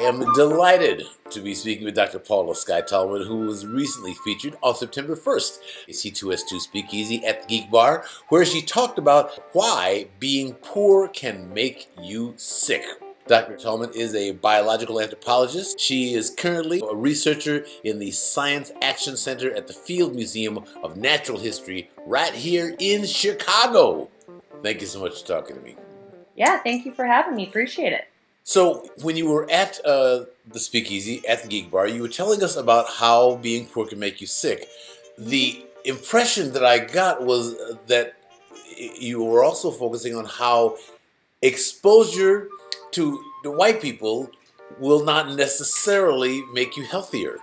am delighted to be speaking with Dr. Paula Skye Tallman, who was recently featured on September 1st at C2S2 Speakeasy at the Geek Bar, where she talked about why being poor can make you sick. Dr. Tallman is a biological anthropologist. She is currently a researcher in the Science Action Center at the Field Museum of Natural History right here in Chicago. Thank you so much for talking to me. Yeah, thank you for having me. Appreciate it. So when you were at the Speakeasy at the Geek Bar, you were telling us about how being poor can make you sick. The impression that I got was that you were also focusing on how exposure to the white people will not necessarily make you healthier.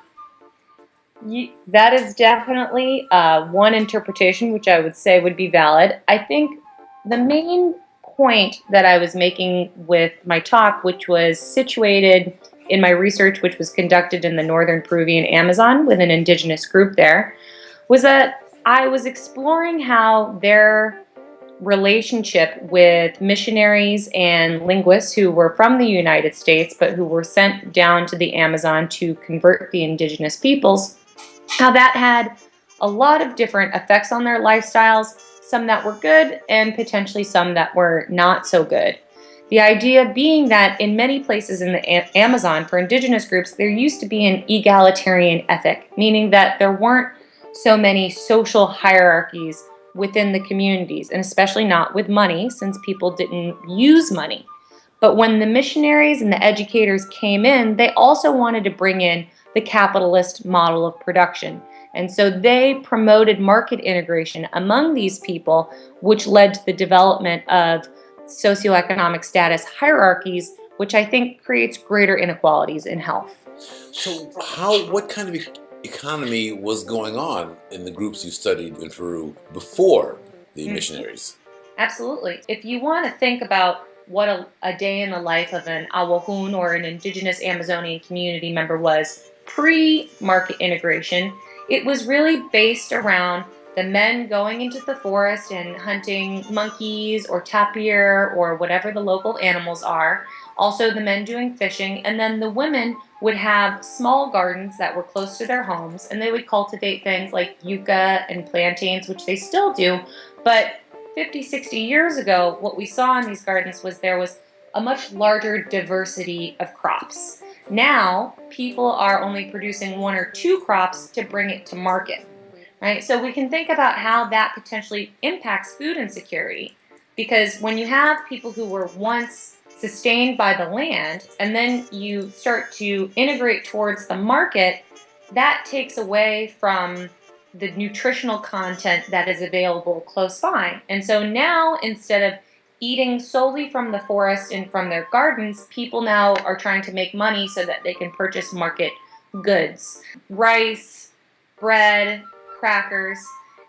That is definitely one interpretation, which I would say would be valid. I think the main point that I was making with my talk, which was situated in my research, which was conducted in the northern Peruvian Amazon with an indigenous group there, was that I was exploring how their relationship with missionaries and linguists who were from the United States but who were sent down to the Amazon to convert the indigenous peoples, how that had a lot of different effects on their lifestyles, some that were good and potentially some that were not so good. The idea being that in many places in the Amazon, for indigenous groups, there used to be an egalitarian ethic, meaning that there weren't so many social hierarchies within the communities, and especially not with money, since people didn't use money. But when the missionaries and the educators came in, they also wanted to bring in the capitalist model of production. And so they promoted market integration among these people, which led to the development of socioeconomic status hierarchies, which I think creates greater inequalities in health. So what kind of economy was going on in the groups you studied in Peru before the missionaries? Absolutely. If you want to think about what a day in the life of an Awahun or an indigenous Amazonian community member was pre-market integration, it was really based around the men going into the forest and hunting monkeys or tapir or whatever the local animals are. Also the men doing fishing, and then the women would have small gardens that were close to their homes, and they would cultivate things like yucca and plantains, which they still do. But 50, 60 years ago, what we saw in these gardens was there was a much larger diversity of crops. Now, people are only producing one or two crops to bring it to market, right? So we can think about how that potentially impacts food insecurity, because when you have people who were once sustained by the land and then you start to integrate towards the market, that takes away from the nutritional content that is available close by. And so now, instead of eating solely from the forest and from their gardens, people now are trying to make money so that they can purchase market goods, rice, bread, crackers.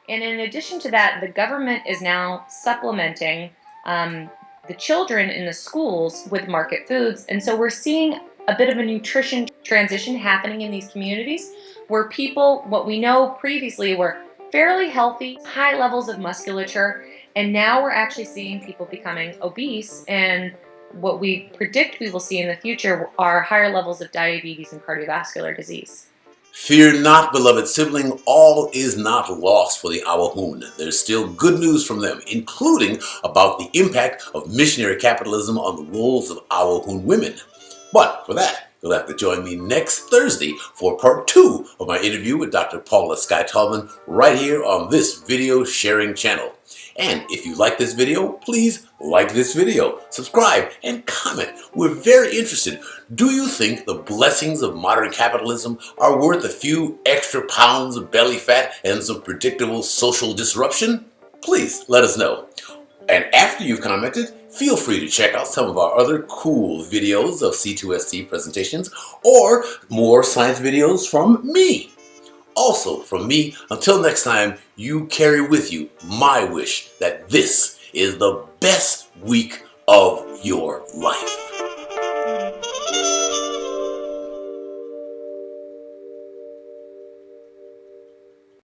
And in addition to that, the government is now supplementing the children in the schools with market foods. And so we're seeing a bit of a nutrition transition happening in these communities where people, what we know previously, were fairly healthy, high levels of musculature, and now we're actually seeing people becoming obese, and what we predict we will see in the future are higher levels of diabetes and cardiovascular disease. Fear not, beloved sibling, all is not lost for the Awahun. There's still good news from them, including about the impact of missionary capitalism on the roles of Awahun women. But for that, you'll have to join me next Thursday for part 2 of my interview with Dr. Paula Skye Tallman right here on this video sharing channel. And if you like this video, please like this video, subscribe, and comment. We're very interested. Do you think the blessings of modern capitalism are worth a few extra pounds of belly fat and some predictable social disruption? Please let us know. And after you've commented, feel free to check out some of our other cool videos of C2ST presentations or more science videos from me. Also, from me, until next time, you carry with you my wish that this is the best week of your life.